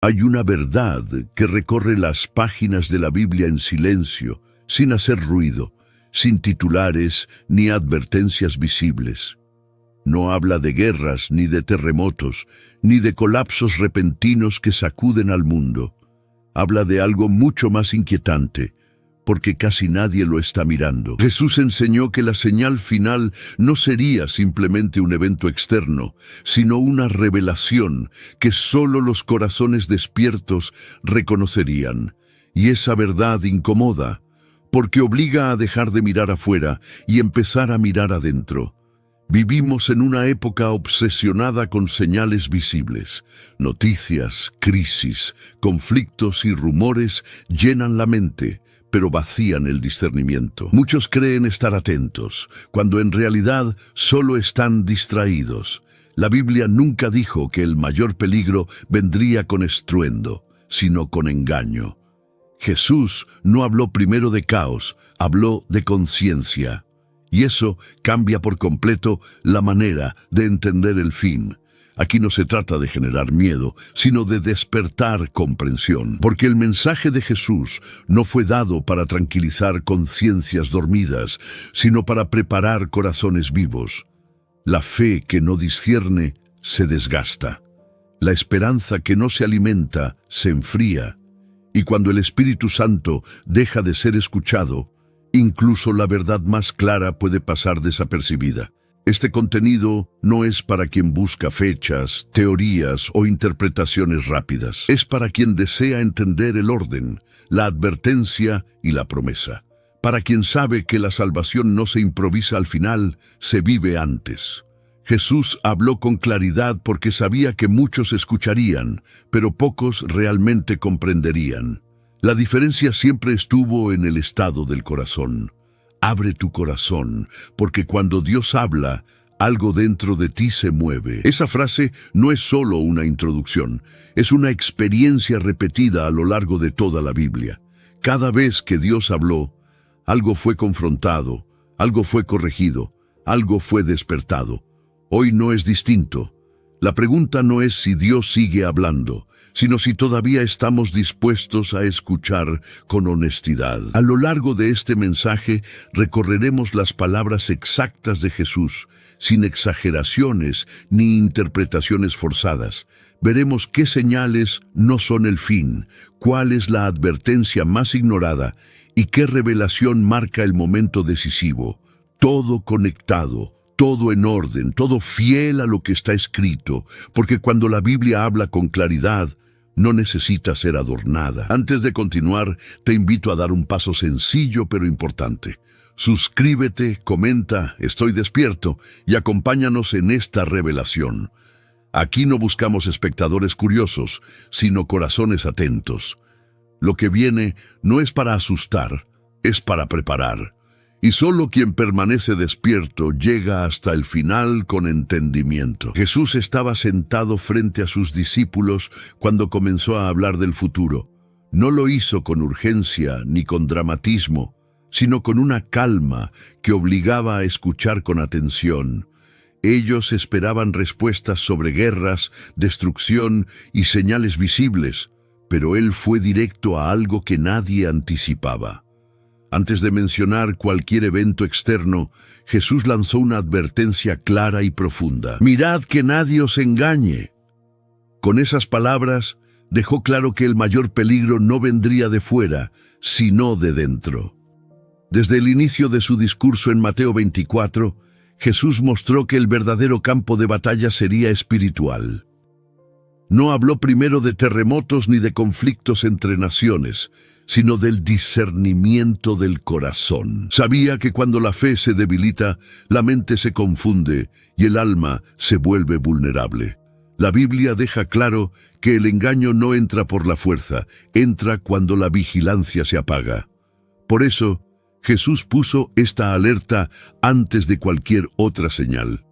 Hay una verdad que recorre las páginas de la Biblia en silencio, sin hacer ruido, sin titulares ni advertencias visibles. No habla de guerras, ni de terremotos, ni de colapsos repentinos que sacuden al mundo. Habla de algo mucho más inquietante, porque casi nadie lo está mirando. Jesús enseñó que la señal final no sería simplemente un evento externo, sino una revelación que solo los corazones despiertos reconocerían. Y esa verdad incomoda, porque obliga a dejar de mirar afuera y empezar a mirar adentro. Vivimos en una época obsesionada con señales visibles. Noticias, crisis, conflictos y rumores llenan la mente, pero vacían el discernimiento. Muchos creen estar atentos, cuando en realidad solo están distraídos. La Biblia nunca dijo que el mayor peligro vendría con estruendo, sino con engaño. Jesús no habló primero de caos, habló de conciencia. Y eso cambia por completo la manera de entender el fin. Aquí no se trata de generar miedo, sino de despertar comprensión. Porque el mensaje de Jesús no fue dado para tranquilizar conciencias dormidas, sino para preparar corazones vivos. La fe que no discierne se desgasta. La esperanza que no se alimenta se enfría. Y cuando el Espíritu Santo deja de ser escuchado, incluso la verdad más clara puede pasar desapercibida. Este contenido no es para quien busca fechas, teorías o interpretaciones rápidas. Es para quien desea entender el orden, la advertencia y la promesa. Para quien sabe que la salvación no se improvisa al final, se vive antes. Jesús habló con claridad porque sabía que muchos escucharían, pero pocos realmente comprenderían. La diferencia siempre estuvo en el estado del corazón. Abre tu corazón, porque cuando Dios habla, algo dentro de ti se mueve. Esa frase no es solo una introducción, es una experiencia repetida a lo largo de toda la Biblia. Cada vez que Dios habló, algo fue confrontado, algo fue corregido, algo fue despertado. Hoy no es distinto. La pregunta no es si Dios sigue hablando, sino si todavía estamos dispuestos a escuchar con honestidad. A lo largo de este mensaje recorreremos las palabras exactas de Jesús, sin exageraciones ni interpretaciones forzadas. Veremos qué señales no son el fin, cuál es la advertencia más ignorada y qué revelación marca el momento decisivo. Todo conectado, todo en orden, todo fiel a lo que está escrito, porque cuando la Biblia habla con claridad, no necesita ser adornada. Antes de continuar, te invito a dar un paso sencillo pero importante. Suscríbete, comenta, estoy despierto y acompáñanos en esta revelación. Aquí no buscamos espectadores curiosos, sino corazones atentos. Lo que viene no es para asustar, es para preparar. Y solo quien permanece despierto llega hasta el final con entendimiento. Jesús estaba sentado frente a sus discípulos cuando comenzó a hablar del futuro. No lo hizo con urgencia ni con dramatismo, sino con una calma que obligaba a escuchar con atención. Ellos esperaban respuestas sobre guerras, destrucción y señales visibles, pero él fue directo a algo que nadie anticipaba. Antes de mencionar cualquier evento externo, Jesús lanzó una advertencia clara y profunda. Mirad que nadie os engañe. Con esas palabras, dejó claro que el mayor peligro no vendría de fuera, sino de dentro. Desde el inicio de su discurso en Mateo 24, Jesús mostró que el verdadero campo de batalla sería espiritual. No habló primero de terremotos ni de conflictos entre naciones, sino del discernimiento del corazón. Sabía que cuando la fe se debilita, la mente se confunde y el alma se vuelve vulnerable. La Biblia deja claro que el engaño no entra por la fuerza, entra cuando la vigilancia se apaga. Por eso, Jesús puso esta alerta antes de cualquier otra señal.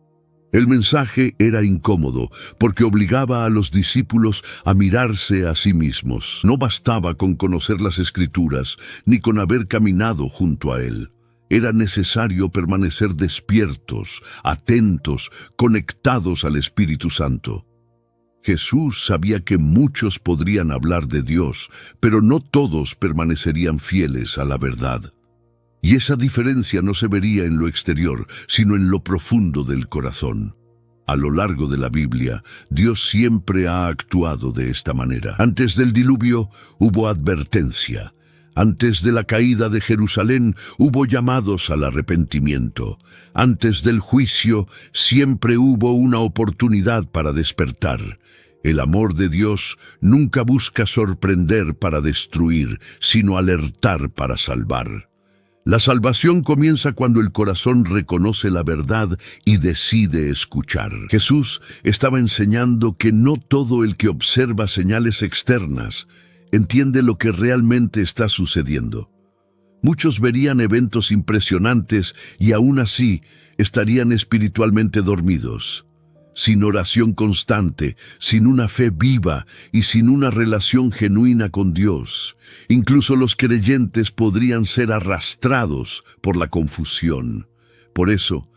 El mensaje era incómodo porque obligaba a los discípulos a mirarse a sí mismos. No bastaba con conocer las Escrituras ni con haber caminado junto a él. Era necesario permanecer despiertos, atentos, conectados al Espíritu Santo. Jesús sabía que muchos podrían hablar de Dios, pero no todos permanecerían fieles a la verdad. Y esa diferencia no se vería en lo exterior, sino en lo profundo del corazón. A lo largo de la Biblia, Dios siempre ha actuado de esta manera. Antes del diluvio hubo advertencia. Antes de la caída de Jerusalén hubo llamados al arrepentimiento. Antes del juicio siempre hubo una oportunidad para despertar. El amor de Dios nunca busca sorprender para destruir, sino alertar para salvar. La salvación comienza cuando el corazón reconoce la verdad y decide escuchar. Jesús estaba enseñando que no todo el que observa señales externas entiende lo que realmente está sucediendo. Muchos verían eventos impresionantes y aún así estarían espiritualmente dormidos. Sin oración constante, sin una fe viva y sin una relación genuina con Dios, incluso los creyentes podrían ser arrastrados por la confusión. Por eso,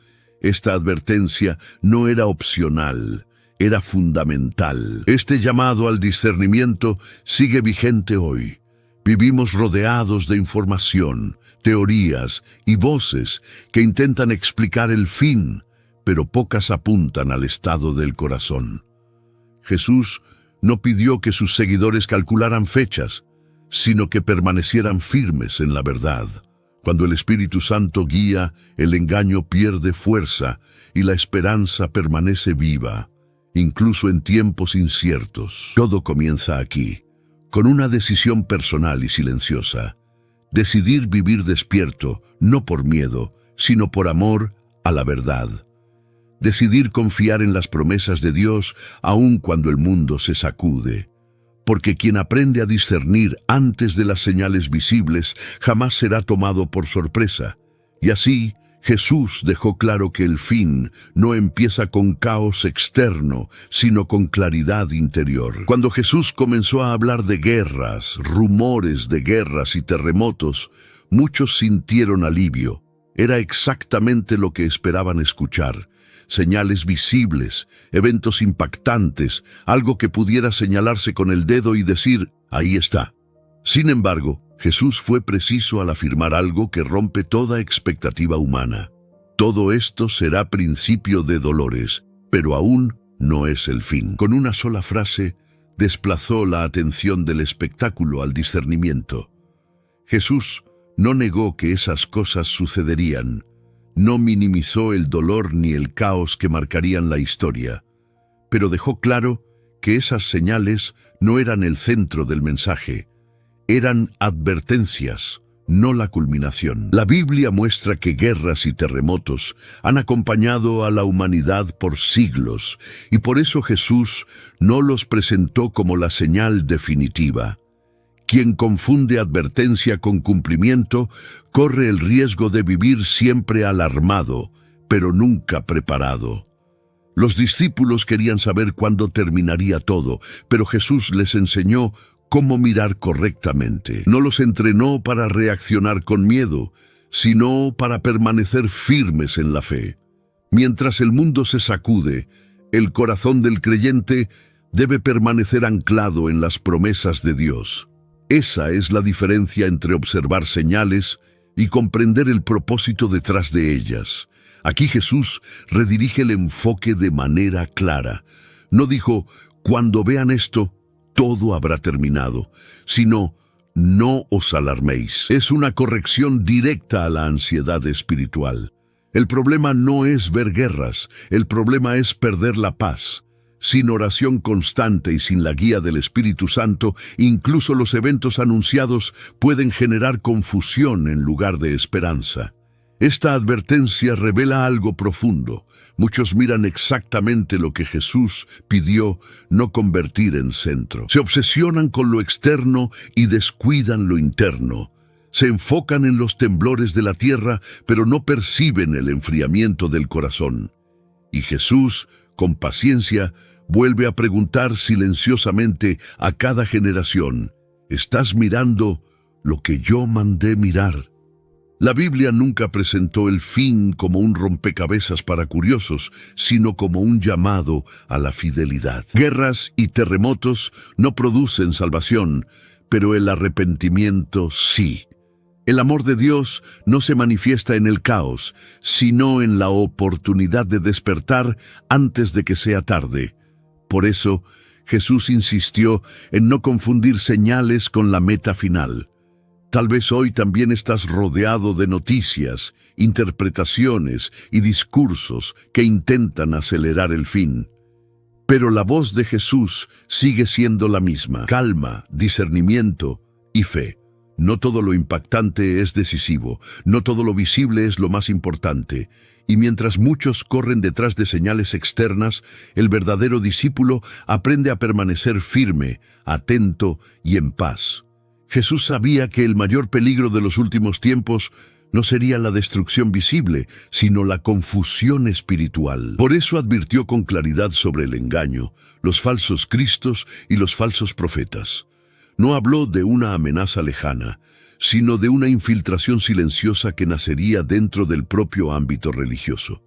esta advertencia no era opcional, era fundamental. Este llamado al discernimiento sigue vigente hoy. Vivimos rodeados de información, teorías y voces que intentan explicar el fin, pero pocas apuntan al estado del corazón. Jesús no pidió que sus seguidores calcularan fechas, sino que permanecieran firmes en la verdad. Cuando el Espíritu Santo guía, el engaño pierde fuerza y la esperanza permanece viva, incluso en tiempos inciertos. Todo comienza aquí, con una decisión personal y silenciosa. Decidir vivir despierto, no por miedo, sino por amor a la verdad. Decidir confiar en las promesas de Dios aun cuando el mundo se sacude. Porque quien aprende a discernir antes de las señales visibles jamás será tomado por sorpresa. Y así, Jesús dejó claro que el fin no empieza con caos externo, sino con claridad interior. Cuando Jesús comenzó a hablar de guerras, rumores de guerras y terremotos, muchos sintieron alivio. Era exactamente lo que esperaban escuchar. Señales visibles, eventos impactantes, algo que pudiera señalarse con el dedo y decir, ahí está. Sin embargo, Jesús fue preciso al afirmar algo que rompe toda expectativa humana. Todo esto será principio de dolores, pero aún no es el fin. Con una sola frase, desplazó la atención del espectáculo al discernimiento. Jesús no negó que esas cosas sucederían. No minimizó el dolor ni el caos que marcarían la historia, pero dejó claro que esas señales no eran el centro del mensaje, eran advertencias, no la culminación. La Biblia muestra que guerras y terremotos han acompañado a la humanidad por siglos, y por eso Jesús no los presentó como la señal definitiva. Quien confunde advertencia con cumplimiento corre el riesgo de vivir siempre alarmado, pero nunca preparado. Los discípulos querían saber cuándo terminaría todo, pero Jesús les enseñó cómo mirar correctamente. No los entrenó para reaccionar con miedo, sino para permanecer firmes en la fe. Mientras el mundo se sacude, el corazón del creyente debe permanecer anclado en las promesas de Dios. Esa es la diferencia entre observar señales y comprender el propósito detrás de ellas. Aquí Jesús redirige el enfoque de manera clara. No dijo, cuando vean esto, todo habrá terminado, sino, no os alarméis. Es una corrección directa a la ansiedad espiritual. El problema no es ver guerras, el problema es perder la paz. Sin oración constante y sin la guía del Espíritu Santo, incluso los eventos anunciados pueden generar confusión en lugar de esperanza. Esta advertencia revela algo profundo. Muchos miran exactamente lo que Jesús pidió no convertir en centro. Se obsesionan con lo externo y descuidan lo interno. Se enfocan en los temblores de la tierra, pero no perciben el enfriamiento del corazón. Y Jesús, con paciencia, vuelve a preguntar silenciosamente a cada generación, ¿estás mirando lo que yo mandé mirar? La Biblia nunca presentó el fin como un rompecabezas para curiosos, sino como un llamado a la fidelidad. Guerras y terremotos no producen salvación, pero el arrepentimiento sí. El amor de Dios no se manifiesta en el caos, sino en la oportunidad de despertar antes de que sea tarde. Por eso, Jesús insistió en no confundir señales con la meta final. Tal vez hoy también estás rodeado de noticias, interpretaciones y discursos que intentan acelerar el fin. Pero la voz de Jesús sigue siendo la misma: calma, discernimiento y fe. No todo lo impactante es decisivo, no todo lo visible es lo más importante. Y mientras muchos corren detrás de señales externas, el verdadero discípulo aprende a permanecer firme, atento y en paz. Jesús sabía que el mayor peligro de los últimos tiempos no sería la destrucción visible, sino la confusión espiritual. Por eso advirtió con claridad sobre el engaño, los falsos cristos y los falsos profetas. No habló de una amenaza lejana, sino de una infiltración silenciosa que nacería dentro del propio ámbito religioso.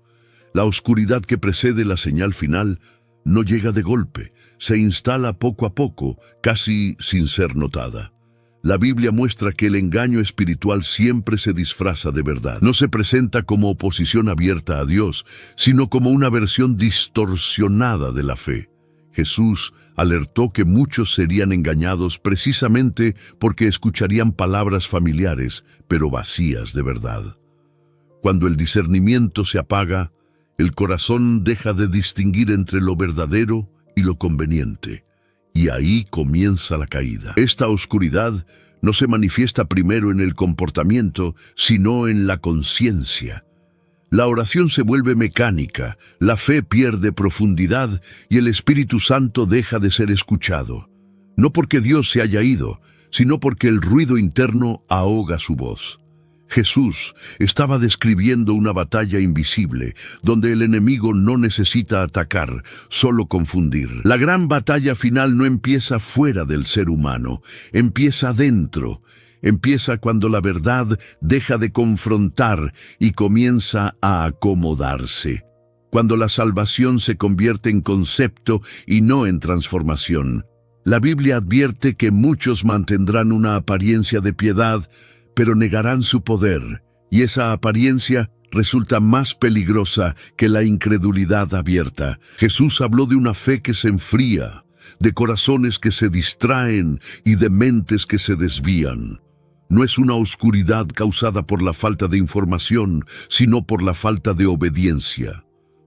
La oscuridad que precede la señal final no llega de golpe, se instala poco a poco, casi sin ser notada. La Biblia muestra que el engaño espiritual siempre se disfraza de verdad. No se presenta como oposición abierta a Dios, sino como una versión distorsionada de la fe. Jesús alertó que muchos serían engañados precisamente porque escucharían palabras familiares, pero vacías de verdad. Cuando el discernimiento se apaga, el corazón deja de distinguir entre lo verdadero y lo conveniente. Y ahí comienza la caída. Esta oscuridad no se manifiesta primero en el comportamiento, sino en la conciencia. La oración se vuelve mecánica, la fe pierde profundidad y el Espíritu Santo deja de ser escuchado. No porque Dios se haya ido, sino porque el ruido interno ahoga su voz. Jesús estaba describiendo una batalla invisible, donde el enemigo no necesita atacar, solo confundir. La gran batalla final no empieza fuera del ser humano, empieza dentro. Empieza cuando la verdad deja de confrontar y comienza a acomodarse. Cuando la salvación se convierte en concepto y no en transformación. La Biblia advierte que muchos mantendrán una apariencia de piedad, pero negarán su poder, y esa apariencia resulta más peligrosa que la incredulidad abierta. Jesús habló de una fe que se enfría, de corazones que se distraen y de mentes que se desvían. No es una oscuridad causada por la falta de información, sino por la falta de obediencia.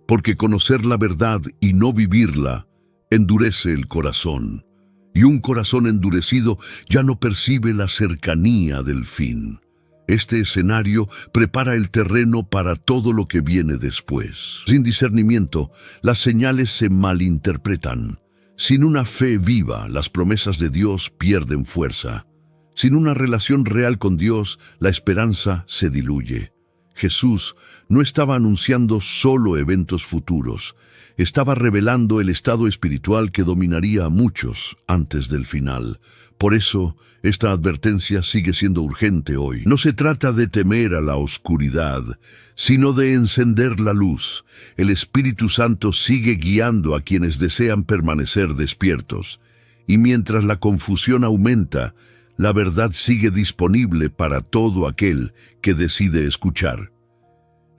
Porque conocer la verdad y no vivirla endurece el corazón. Y un corazón endurecido ya no percibe la cercanía del fin. Este escenario prepara el terreno para todo lo que viene después. Sin discernimiento, las señales se malinterpretan. Sin una fe viva, las promesas de Dios pierden fuerza. Sin una relación real con Dios, la esperanza se diluye. Jesús no estaba anunciando solo eventos futuros, estaba revelando el estado espiritual que dominaría a muchos antes del final. Por eso, esta advertencia sigue siendo urgente hoy. No se trata de temer a la oscuridad, sino de encender la luz. El Espíritu Santo sigue guiando a quienes desean permanecer despiertos. Y mientras la confusión aumenta, la verdad sigue disponible para todo aquel que decide escuchar.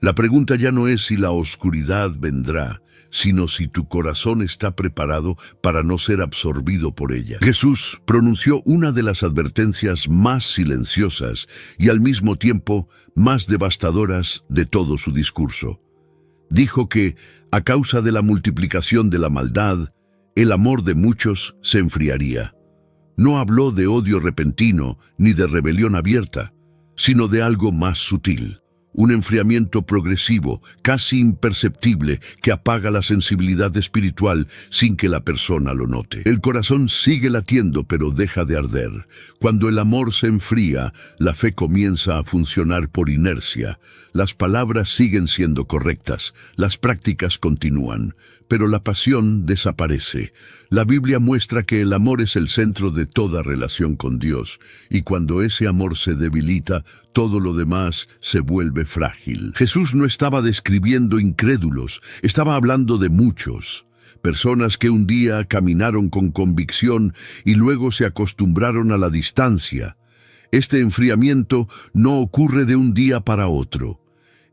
La pregunta ya no es si la oscuridad vendrá, sino si tu corazón está preparado para no ser absorbido por ella. Jesús pronunció una de las advertencias más silenciosas y al mismo tiempo más devastadoras de todo su discurso. Dijo que, a causa de la multiplicación de la maldad, el amor de muchos se enfriaría. No habló de odio repentino ni de rebelión abierta, sino de algo más sutil. un enfriamiento progresivo, casi imperceptible, que apaga la sensibilidad espiritual sin que la persona lo note. El corazón sigue latiendo, pero deja de arder. Cuando el amor se enfría, la fe comienza a funcionar por inercia. Las palabras siguen siendo correctas, las prácticas continúan, pero la pasión desaparece. La Biblia muestra que el amor es el centro de toda relación con Dios, y cuando ese amor se debilita, todo lo demás se vuelve frágil. Jesús no estaba describiendo incrédulos, estaba hablando de muchos. Personas que un día caminaron con convicción y luego se acostumbraron a la distancia. Este enfriamiento no ocurre de un día para otro.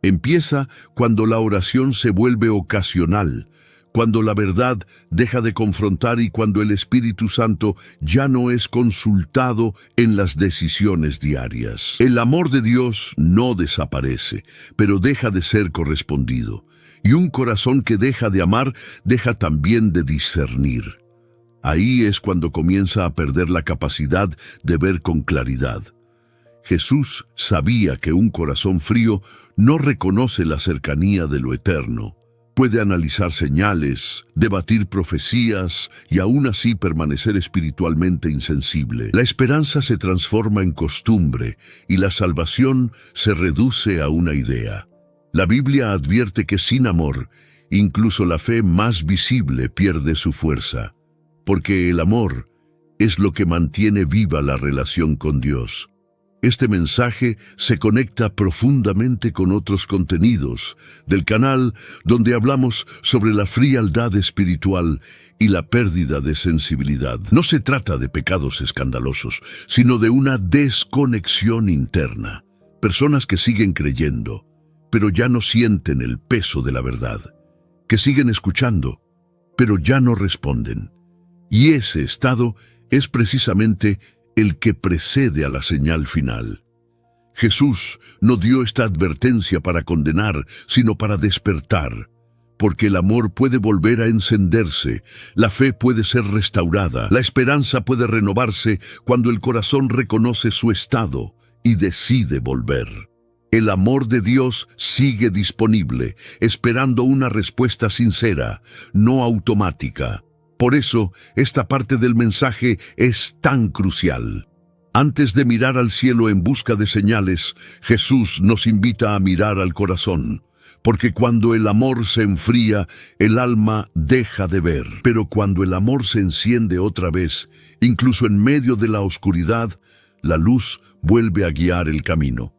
Empieza cuando la oración se vuelve ocasional, cuando la verdad deja de confrontar y cuando el Espíritu Santo ya no es consultado en las decisiones diarias. El amor de Dios no desaparece, pero deja de ser correspondido. Y un corazón que deja de amar, deja también de discernir. Ahí es cuando comienza a perder la capacidad de ver con claridad. Jesús sabía que un corazón frío no reconoce la cercanía de lo eterno. Puede analizar señales, debatir profecías y aún así permanecer espiritualmente insensible. La esperanza se transforma en costumbre y la salvación se reduce a una idea. La Biblia advierte que sin amor, incluso la fe más visible pierde su fuerza, porque el amor es lo que mantiene viva la relación con Dios. Este mensaje se conecta profundamente con otros contenidos del canal donde hablamos sobre la frialdad espiritual y la pérdida de sensibilidad. No se trata de pecados escandalosos, sino de una desconexión interna. Personas que siguen creyendo, pero ya no sienten el peso de la verdad. Que siguen escuchando, pero ya no responden. Y ese estado es precisamente el que precede a la señal final. Jesús no dio esta advertencia para condenar, sino para despertar, porque el amor puede volver a encenderse, la fe puede ser restaurada, la esperanza puede renovarse cuando el corazón reconoce su estado y decide volver. El amor de Dios sigue disponible, esperando una respuesta sincera, no automática. Por eso, esta parte del mensaje es tan crucial. Antes de mirar al cielo en busca de señales, Jesús nos invita a mirar al corazón, porque cuando el amor se enfría, el alma deja de ver. Pero cuando el amor se enciende otra vez, incluso en medio de la oscuridad, la luz vuelve a guiar el camino.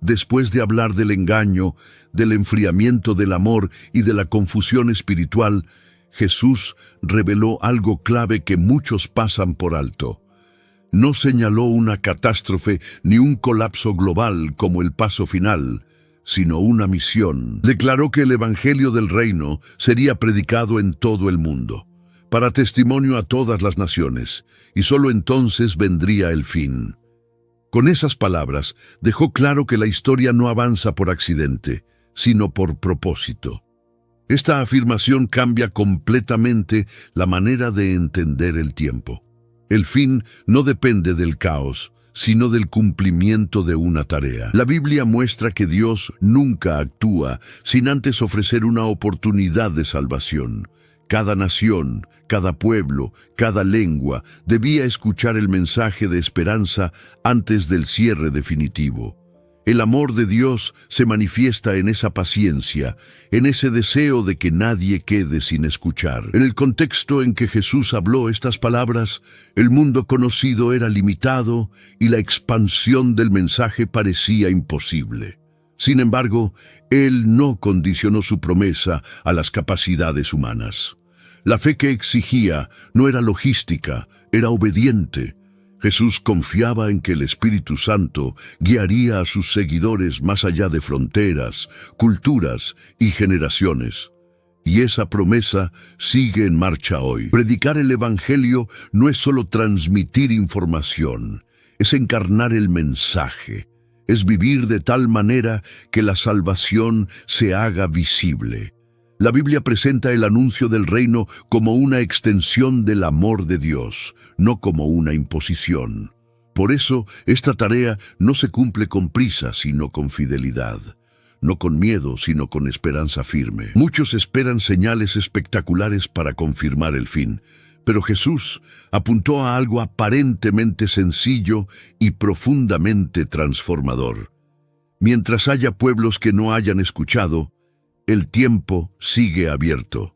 Después de hablar del engaño, del enfriamiento del amor y de la confusión espiritual, Jesús reveló algo clave que muchos pasan por alto. No señaló una catástrofe ni un colapso global como el paso final, sino una misión. Declaró que el Evangelio del Reino sería predicado en todo el mundo, para testimonio a todas las naciones, y solo entonces vendría el fin. Con esas palabras, dejó claro que la historia no avanza por accidente, sino por propósito. Esta afirmación cambia completamente la manera de entender el tiempo. El fin no depende del caos, sino del cumplimiento de una tarea. La Biblia muestra que Dios nunca actúa sin antes ofrecer una oportunidad de salvación. Cada nación, cada pueblo, cada lengua debía escuchar el mensaje de esperanza antes del cierre definitivo. El amor de Dios se manifiesta en esa paciencia, en ese deseo de que nadie quede sin escuchar. En el contexto en que Jesús habló estas palabras, el mundo conocido era limitado y la expansión del mensaje parecía imposible. Sin embargo, Él no condicionó su promesa a las capacidades humanas. La fe que exigía no era logística, era obediente. Jesús confiaba en que el Espíritu Santo guiaría a sus seguidores más allá de fronteras, culturas y generaciones. Y esa promesa sigue en marcha hoy. Predicar el Evangelio no es solo transmitir información, es encarnar el mensaje, es vivir de tal manera que la salvación se haga visible. La Biblia presenta el anuncio del reino como una extensión del amor de Dios, no como una imposición. Por eso, esta tarea no se cumple con prisa, sino con fidelidad. no con miedo, sino con esperanza firme. Muchos esperan señales espectaculares para confirmar el fin, pero Jesús apuntó a algo aparentemente sencillo y profundamente transformador. Mientras haya pueblos que no hayan escuchado, el tiempo sigue abierto.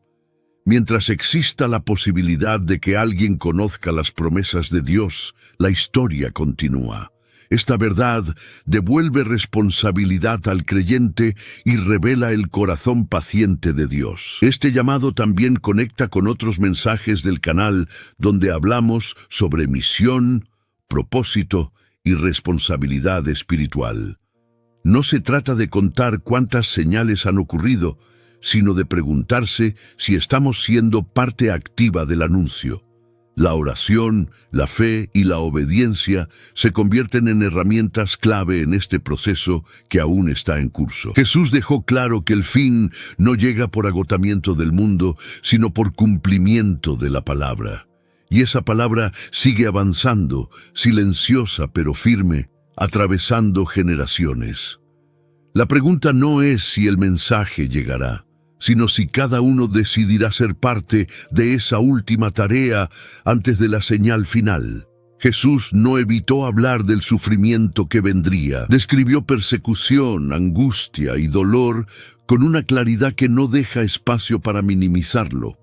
Mientras exista la posibilidad de que alguien conozca las promesas de Dios, la historia continúa. Esta verdad devuelve responsabilidad al creyente y revela el corazón paciente de Dios. Este llamado también conecta con otros mensajes del canal donde hablamos sobre misión, propósito y responsabilidad espiritual. No se trata de contar cuántas señales han ocurrido, sino de preguntarse si estamos siendo parte activa del anuncio. La oración, la fe y la obediencia se convierten en herramientas clave en este proceso que aún está en curso. Jesús dejó claro que el fin no llega por agotamiento del mundo, sino por cumplimiento de la palabra. Y esa palabra sigue avanzando, silenciosa pero firme, atravesando generaciones. La pregunta no es si el mensaje llegará, sino si cada uno decidirá ser parte de esa última tarea antes de la señal final. Jesús no evitó hablar del sufrimiento que vendría. Describió persecución, angustia y dolor con una claridad que no deja espacio para minimizarlo.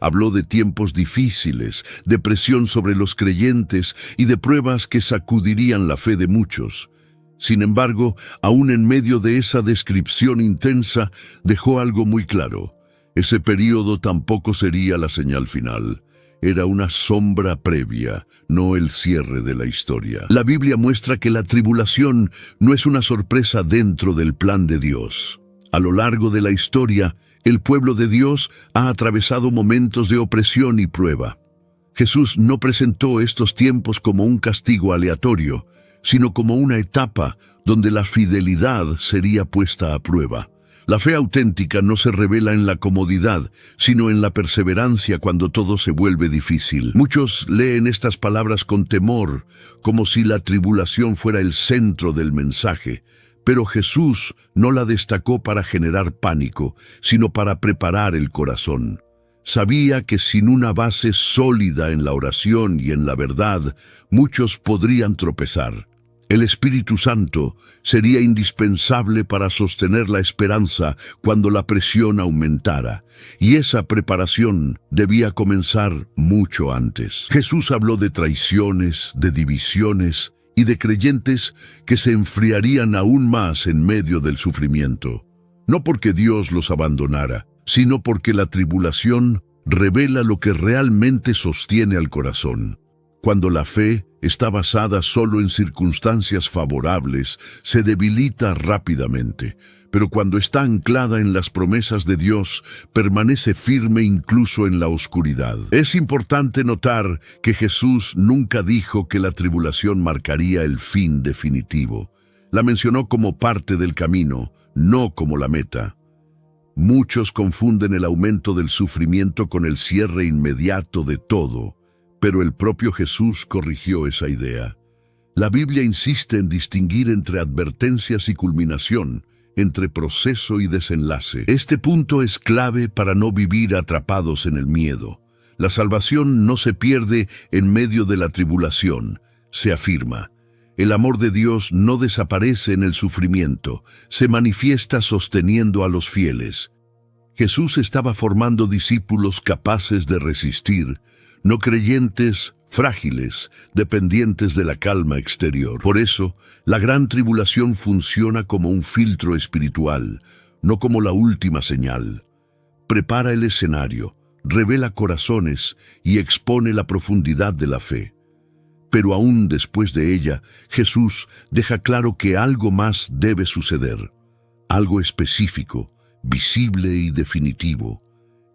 Habló de tiempos difíciles, de presión sobre los creyentes y de pruebas que sacudirían la fe de muchos. Sin embargo, aún en medio de esa descripción intensa, dejó algo muy claro. Ese período tampoco sería la señal final. Era una sombra previa, no el cierre de la historia. La Biblia muestra que la tribulación no es una sorpresa dentro del plan de Dios. A lo largo de la historia, el pueblo de Dios ha atravesado momentos de opresión y prueba. Jesús no presentó estos tiempos como un castigo aleatorio, sino como una etapa donde la fidelidad sería puesta a prueba. La fe auténtica no se revela en la comodidad, sino en la perseverancia cuando todo se vuelve difícil. Muchos leen estas palabras con temor, como si la tribulación fuera el centro del mensaje. Pero Jesús no la destacó para generar pánico, sino para preparar el corazón. Sabía que sin una base sólida en la oración y en la verdad, muchos podrían tropezar. El Espíritu Santo sería indispensable para sostener la esperanza cuando la presión aumentara, y esa preparación debía comenzar mucho antes. Jesús habló de traiciones, de divisiones y de creyentes que se enfriarían aún más en medio del sufrimiento. No porque Dios los abandonara, sino porque la tribulación revela lo que realmente sostiene al corazón. Cuando la fe está basada solo en circunstancias favorables, se debilita rápidamente, pero cuando está anclada en las promesas de Dios, permanece firme incluso en la oscuridad. Es importante notar que Jesús nunca dijo que la tribulación marcaría el fin definitivo. La mencionó como parte del camino, no como la meta. Muchos confunden el aumento del sufrimiento con el cierre inmediato de todo, pero el propio Jesús corrigió esa idea. La Biblia insiste en distinguir entre advertencias y culminación, entre proceso y desenlace. Este punto es clave para no vivir atrapados en el miedo. La salvación no se pierde en medio de la tribulación, se afirma. El amor de Dios no desaparece en el sufrimiento, se manifiesta sosteniendo a los fieles. Jesús estaba formando discípulos capaces de resistir, no creyentes frágiles, dependientes de la calma exterior. Por eso, la gran tribulación funciona como un filtro espiritual, no como la última señal. Prepara el escenario, revela corazones y expone la profundidad de la fe. Pero aún después de ella, Jesús deja claro que algo más debe suceder, algo específico, visible y definitivo,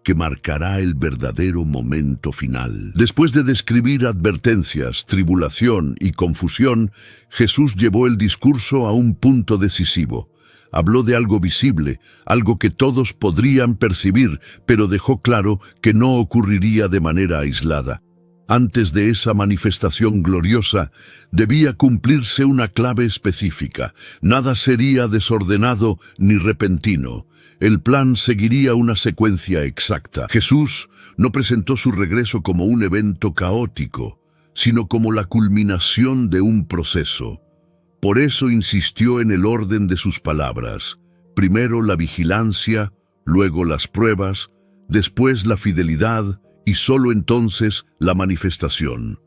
que marcará el verdadero momento final. Después de describir advertencias, tribulación y confusión, Jesús llevó el discurso a un punto decisivo. Habló de algo visible, algo que todos podrían percibir, pero dejó claro que no ocurriría de manera aislada. Antes de esa manifestación gloriosa, debía cumplirse una clave específica. Nada sería desordenado ni repentino. El plan seguiría una secuencia exacta. Jesús no presentó su regreso como un evento caótico, sino como la culminación de un proceso. Por eso insistió en el orden de sus palabras. Primero la vigilancia, luego las pruebas, después la fidelidad y solo entonces la manifestación.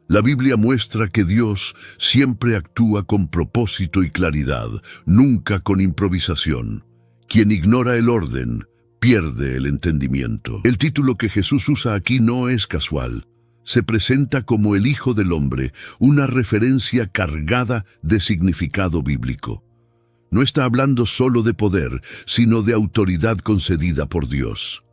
La Biblia muestra que Dios siempre actúa con propósito y claridad, nunca con improvisación. Quien ignora el orden, pierde el entendimiento. El título que Jesús usa aquí no es casual. Se presenta como el Hijo del Hombre, una referencia cargada de significado bíblico. No está hablando solo de poder, sino de autoridad concedida por Dios.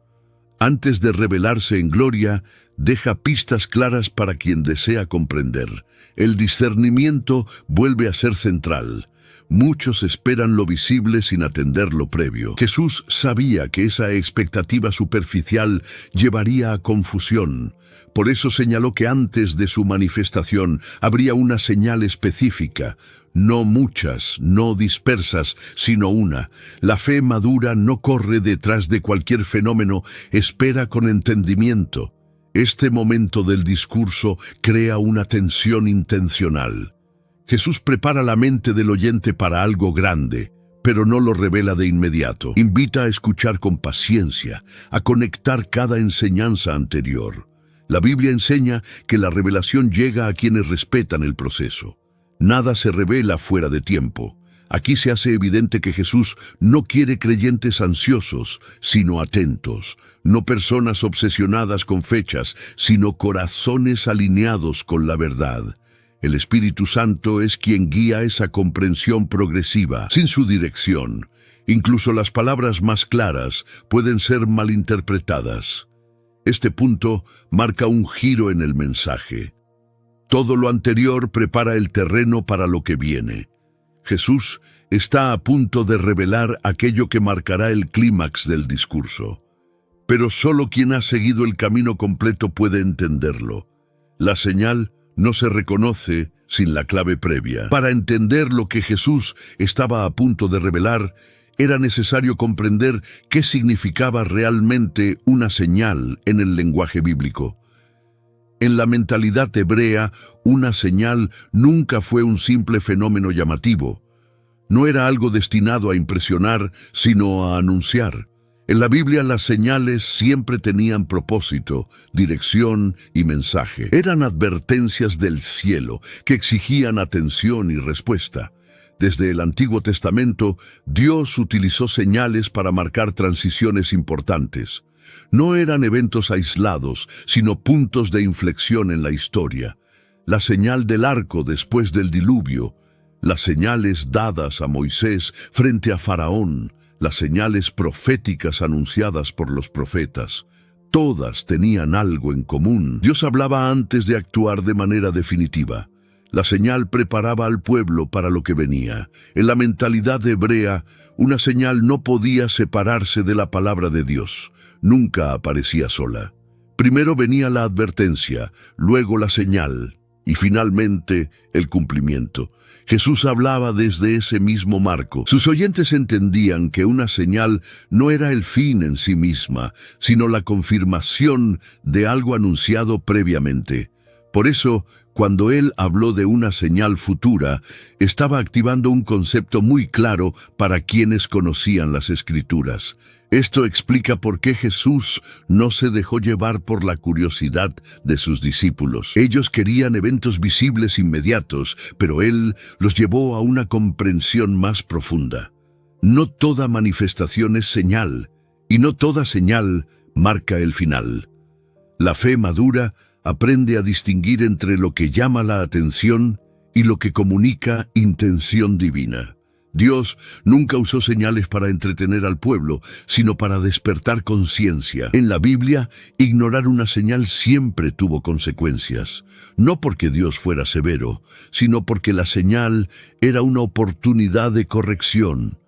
Antes de revelarse en gloria, deja pistas claras para quien desea comprender. El discernimiento vuelve a ser central. Muchos esperan lo visible sin atender lo previo. Jesús sabía que esa expectativa superficial llevaría a confusión. Por eso señaló que antes de su manifestación habría una señal específica. No muchas, no dispersas, sino una. La fe madura no corre detrás de cualquier fenómeno, espera con entendimiento. Este momento del discurso crea una tensión intencional. Jesús prepara la mente del oyente para algo grande, pero no lo revela de inmediato. Invita a escuchar con paciencia, a conectar cada enseñanza anterior. La Biblia enseña que la revelación llega a quienes respetan el proceso. Nada se revela fuera de tiempo. Aquí se hace evidente que Jesús no quiere creyentes ansiosos, sino atentos, no personas obsesionadas con fechas, sino corazones alineados con la verdad. El Espíritu Santo es quien guía esa comprensión progresiva. Sin su dirección, incluso las palabras más claras pueden ser malinterpretadas. Este punto marca un giro en el mensaje. Todo lo anterior prepara el terreno para lo que viene. Jesús está a punto de revelar aquello que marcará el clímax del discurso. Pero solo quien ha seguido el camino completo puede entenderlo. La señal no se reconoce sin la clave previa. Para entender lo que Jesús estaba a punto de revelar, era necesario comprender qué significaba realmente una señal en el lenguaje bíblico. En la mentalidad hebrea, una señal nunca fue un simple fenómeno llamativo. No era algo destinado a impresionar, sino a anunciar. En la Biblia las señales siempre tenían propósito, dirección y mensaje. Eran advertencias del cielo que exigían atención y respuesta. Desde el Antiguo Testamento, Dios utilizó señales para marcar transiciones importantes. No eran eventos aislados, sino puntos de inflexión en la historia. La señal del arco después del diluvio, las señales dadas a Moisés frente a Faraón, las señales proféticas anunciadas por los profetas. Todas tenían algo en común. Dios hablaba antes de actuar de manera definitiva. La señal preparaba al pueblo para lo que venía. En la mentalidad hebrea, una señal no podía separarse de la palabra de Dios. Nunca aparecía sola. Primero venía la advertencia, luego la señal y finalmente el cumplimiento. Jesús hablaba desde ese mismo marco. Sus oyentes entendían que una señal no era el fin en sí misma, sino la confirmación de algo anunciado previamente. Por eso, cuando él habló de una señal futura, estaba activando un concepto muy claro para quienes conocían las Escrituras. Esto explica por qué Jesús no se dejó llevar por la curiosidad de sus discípulos. Ellos querían eventos visibles inmediatos, pero él los llevó a una comprensión más profunda. No toda manifestación es señal, y no toda señal marca el final. La fe madura aprende a distinguir entre lo que llama la atención y lo que comunica intención divina. Dios nunca usó señales para entretener al pueblo, sino para despertar conciencia. En la Biblia, ignorar una señal siempre tuvo consecuencias. No porque Dios fuera severo, sino porque la señal era una oportunidad de corrección.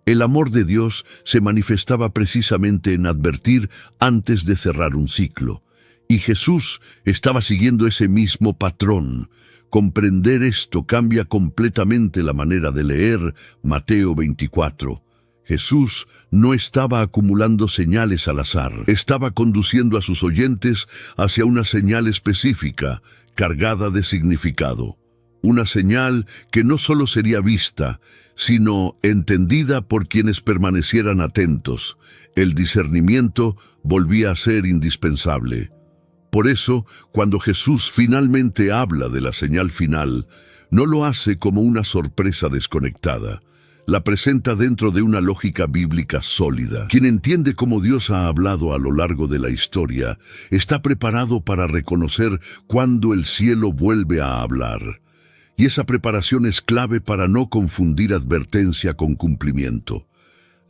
El amor de Dios se manifestaba precisamente en advertir antes de cerrar un ciclo. Y Jesús estaba siguiendo ese mismo patrón. Comprender esto cambia completamente la manera de leer Mateo 24. Jesús no estaba acumulando señales al azar, estaba conduciendo a sus oyentes hacia una señal específica, cargada de significado. Una señal que no solo sería vista, sino entendida por quienes permanecieran atentos. El discernimiento volvía a ser indispensable. Por eso, cuando Jesús finalmente habla de la señal final, no lo hace como una sorpresa desconectada. La presenta dentro de una lógica bíblica sólida. Quien entiende cómo Dios ha hablado a lo largo de la historia, está preparado para reconocer cuándo el cielo vuelve a hablar. Y esa preparación es clave para no confundir advertencia con cumplimiento.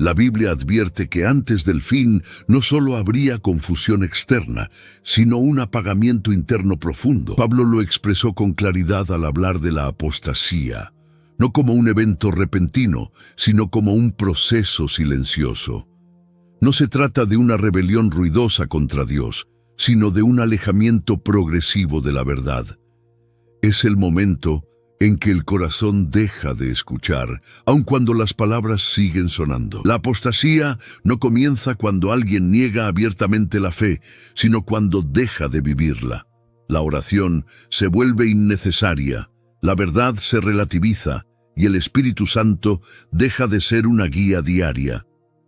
La Biblia advierte que antes del fin no solo habría confusión externa, sino un apagamiento interno profundo. Pablo lo expresó con claridad al hablar de la apostasía, no como un evento repentino, sino como un proceso silencioso. No se trata de una rebelión ruidosa contra Dios, sino de un alejamiento progresivo de la verdad. Es el momento en que el corazón deja de escuchar, aun cuando las palabras siguen sonando. La apostasía no comienza cuando alguien niega abiertamente la fe, sino cuando deja de vivirla. La oración se vuelve innecesaria, la verdad se relativiza y el Espíritu Santo deja de ser una guía diaria.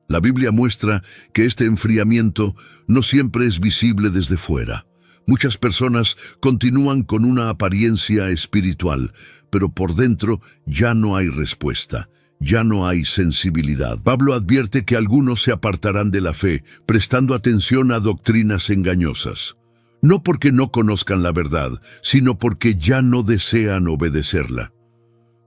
La Biblia muestra que este enfriamiento no siempre es visible desde fuera. Muchas personas continúan con una apariencia espiritual, pero por dentro ya no hay respuesta, ya no hay sensibilidad. Pablo advierte que algunos se apartarán de la fe, prestando atención a doctrinas engañosas. No porque no conozcan la verdad, sino porque ya no desean obedecerla.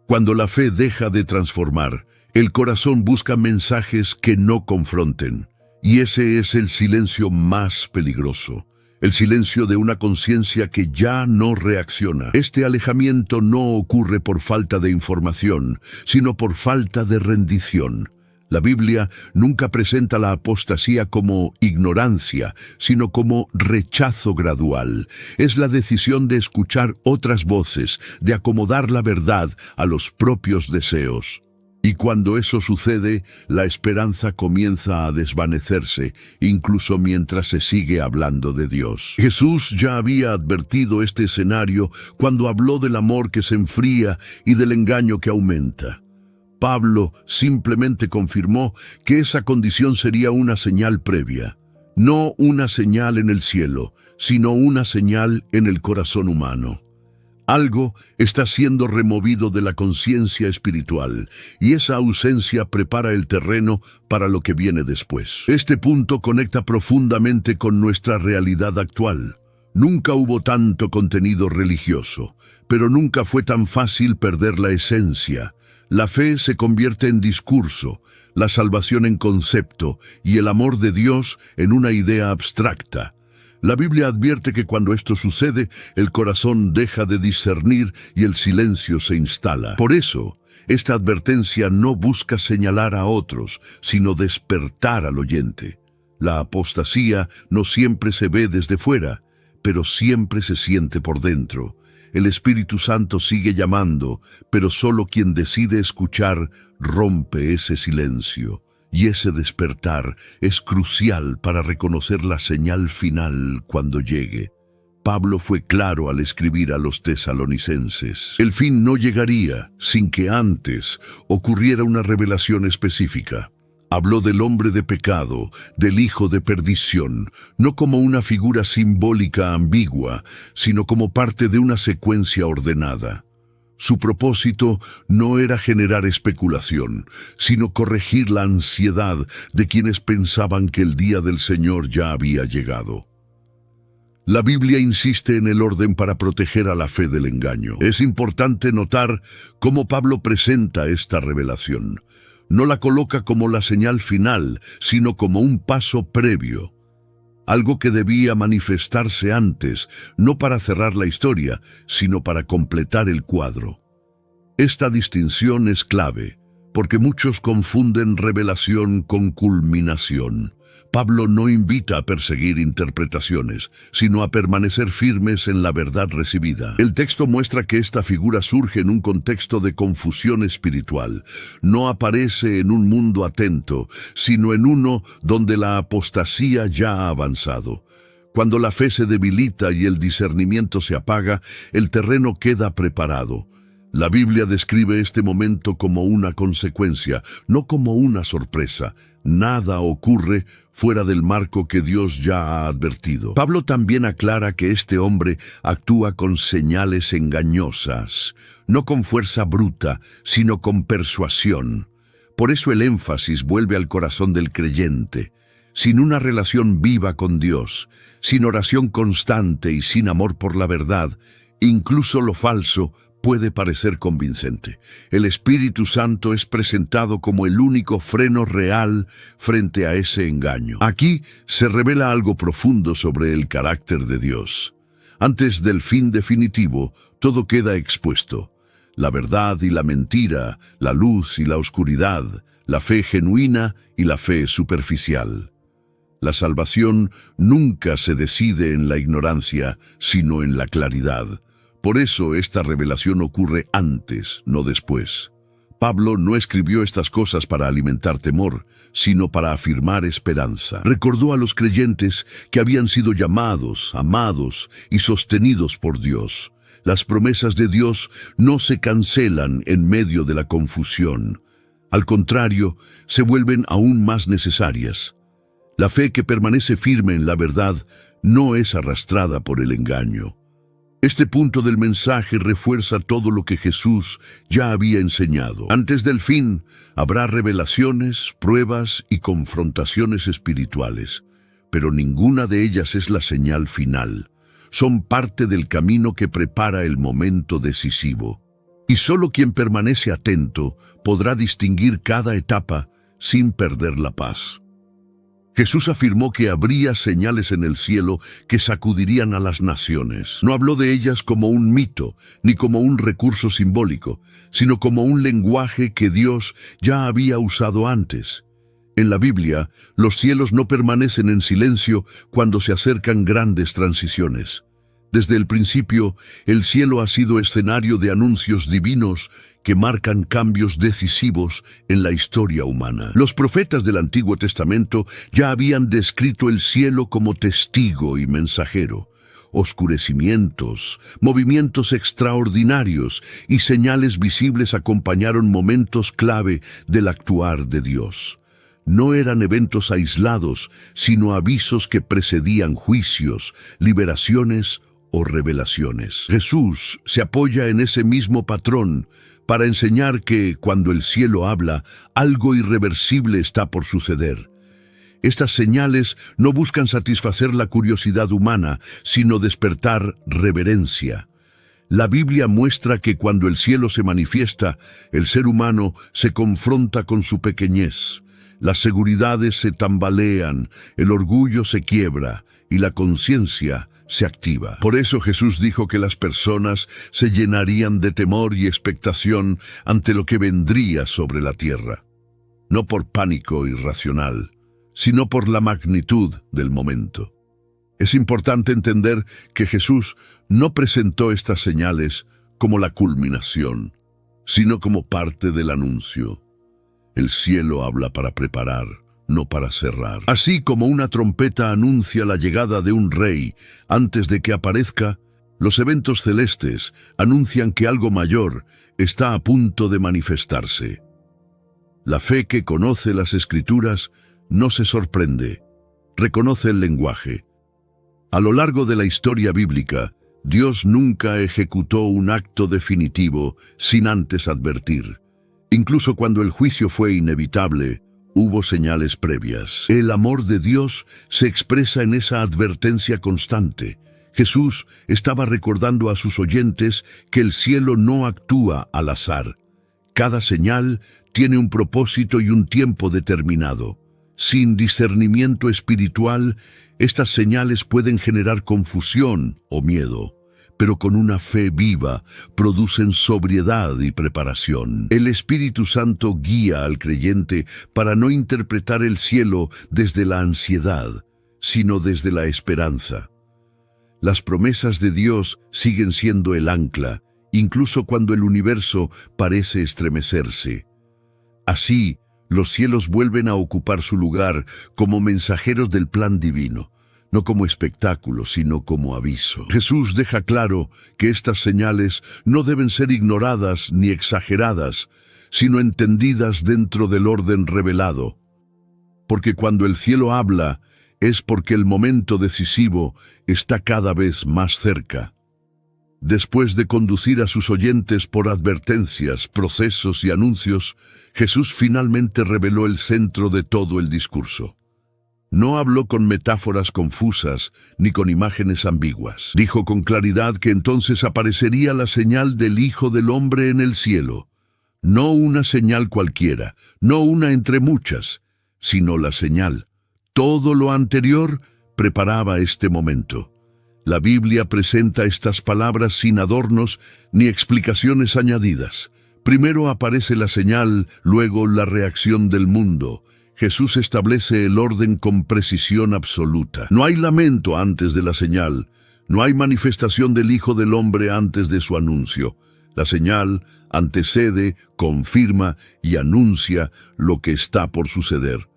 Cuando la fe deja de transformar, el corazón busca mensajes que no confronten, y ese es el silencio más peligroso. El silencio de una conciencia que ya no reacciona. Este alejamiento no ocurre por falta de información, sino por falta de rendición. La Biblia nunca presenta la apostasía como ignorancia, sino como rechazo gradual. Es la decisión de escuchar otras voces, de acomodar la verdad a los propios deseos. Y cuando eso sucede, la esperanza comienza a desvanecerse, incluso mientras se sigue hablando de Dios. Jesús ya había advertido este escenario cuando habló del amor que se enfría y del engaño que aumenta. Pablo simplemente confirmó que esa condición sería una señal previa, no una señal en el cielo, sino una señal en el corazón humano. Algo está siendo removido de la conciencia espiritual, y esa ausencia prepara el terreno para lo que viene después. Este punto conecta profundamente con nuestra realidad actual. Nunca hubo tanto contenido religioso, pero nunca fue tan fácil perder la esencia. La fe se convierte en discurso, la salvación en concepto y el amor de Dios en una idea abstracta. La Biblia advierte que cuando esto sucede, el corazón deja de discernir y el silencio se instala. Por eso, esta advertencia no busca señalar a otros, sino despertar al oyente. La apostasía no siempre se ve desde fuera, pero siempre se siente por dentro. El Espíritu Santo sigue llamando, pero solo quien decide escuchar rompe ese silencio. Y ese despertar es crucial para reconocer la señal final cuando llegue. Pablo fue claro al escribir a los tesalonicenses. El fin no llegaría sin que antes ocurriera una revelación específica. Habló del hombre de pecado, del hijo de perdición, no como una figura simbólica ambigua, sino como parte de una secuencia ordenada. Su propósito no era generar especulación, sino corregir la ansiedad de quienes pensaban que el día del Señor ya había llegado. La Biblia insiste en el orden para proteger a la fe del engaño. Es importante notar cómo Pablo presenta esta revelación. No la coloca como la señal final, sino como un paso previo. Algo que debía manifestarse antes, no para cerrar la historia, sino para completar el cuadro. Esta distinción es clave, porque muchos confunden revelación con culminación. Pablo no invita a perseguir interpretaciones, sino a permanecer firmes en la verdad recibida. El texto muestra que esta figura surge en un contexto de confusión espiritual. No aparece en un mundo atento, sino en uno donde la apostasía ya ha avanzado. Cuando la fe se debilita y el discernimiento se apaga, el terreno queda preparado. La Biblia describe este momento como una consecuencia, no como una sorpresa. Nada ocurre fuera del marco que Dios ya ha advertido. Pablo también aclara que este hombre actúa con señales engañosas, no con fuerza bruta, sino con persuasión. Por eso el énfasis vuelve al corazón del creyente. Sin una relación viva con Dios, sin oración constante y sin amor por la verdad, incluso lo falso puede parecer convincente. El Espíritu Santo es presentado como el único freno real frente a ese engaño. Aquí se revela algo profundo sobre el carácter de Dios. Antes del fin definitivo, todo queda expuesto. La verdad y la mentira, la luz y la oscuridad, la fe genuina y la fe superficial. La salvación nunca se decide en la ignorancia, sino en la claridad. Por eso esta revelación ocurre antes, no después. Pablo no escribió estas cosas para alimentar temor, sino para afirmar esperanza. Recordó a los creyentes que habían sido llamados, amados y sostenidos por Dios. Las promesas de Dios no se cancelan en medio de la confusión. Al contrario, se vuelven aún más necesarias. La fe que permanece firme en la verdad no es arrastrada por el engaño. Este punto del mensaje refuerza todo lo que Jesús ya había enseñado. Antes del fin, habrá revelaciones, pruebas y confrontaciones espirituales, pero ninguna de ellas es la señal final. Son parte del camino que prepara el momento decisivo. Y solo quien permanece atento podrá distinguir cada etapa sin perder la paz. Jesús afirmó que habría señales en el cielo que sacudirían a las naciones. No habló de ellas como un mito, ni como un recurso simbólico, sino como un lenguaje que Dios ya había usado antes. En la Biblia, los cielos no permanecen en silencio cuando se acercan grandes transiciones. Desde el principio, el cielo ha sido escenario de anuncios divinos que marcan cambios decisivos en la historia humana. Los profetas del Antiguo Testamento ya habían descrito el cielo como testigo y mensajero. Oscurecimientos, movimientos extraordinarios y señales visibles acompañaron momentos clave del actuar de Dios. No eran eventos aislados, sino avisos que precedían juicios, liberaciones o revelaciones. Jesús se apoya en ese mismo patrón para enseñar que, cuando el cielo habla, algo irreversible está por suceder. Estas señales no buscan satisfacer la curiosidad humana, sino despertar reverencia. La Biblia muestra que cuando el cielo se manifiesta, el ser humano se confronta con su pequeñez. Las seguridades se tambalean, el orgullo se quiebra y la conciencia se activa. Por eso Jesús dijo que las personas se llenarían de temor y expectación ante lo que vendría sobre la tierra. No por pánico irracional, sino por la magnitud del momento. Es importante entender que Jesús no presentó estas señales como la culminación, sino como parte del anuncio. El cielo habla para preparar, no para cerrar. Así como una trompeta anuncia la llegada de un rey antes de que aparezca, los eventos celestes anuncian que algo mayor está a punto de manifestarse. La fe que conoce las Escrituras no se sorprende, reconoce el lenguaje. A lo largo de la historia bíblica, Dios nunca ejecutó un acto definitivo sin antes advertir. Incluso cuando el juicio fue inevitable, hubo señales previas. El amor de Dios se expresa en esa advertencia constante. Jesús estaba recordando a sus oyentes que el cielo no actúa al azar. Cada señal tiene un propósito y un tiempo determinado. Sin discernimiento espiritual, estas señales pueden generar confusión o miedo. pero con una fe viva, producen sobriedad y preparación. El Espíritu Santo guía al creyente para no interpretar el cielo desde la ansiedad, sino desde la esperanza. Las promesas de Dios siguen siendo el ancla, incluso cuando el universo parece estremecerse. Así, los cielos vuelven a ocupar su lugar como mensajeros del plan divino, no como espectáculo, sino como aviso. Jesús deja claro que estas señales no deben ser ignoradas ni exageradas, sino entendidas dentro del orden revelado. Porque cuando el cielo habla, es porque el momento decisivo está cada vez más cerca. Después de conducir a sus oyentes por advertencias, procesos y anuncios, Jesús finalmente reveló el centro de todo el discurso. No habló con metáforas confusas ni con imágenes ambiguas. Dijo con claridad que entonces aparecería la señal del Hijo del Hombre en el cielo. No una señal cualquiera, no una entre muchas, sino la señal. Todo lo anterior preparaba este momento. La Biblia presenta estas palabras sin adornos ni explicaciones añadidas. Primero aparece la señal, luego la reacción del mundo. Jesús establece el orden con precisión absoluta. No hay lamento antes de la señal. No hay manifestación del Hijo del Hombre antes de su anuncio. La señal antecede, confirma y anuncia lo que está por suceder.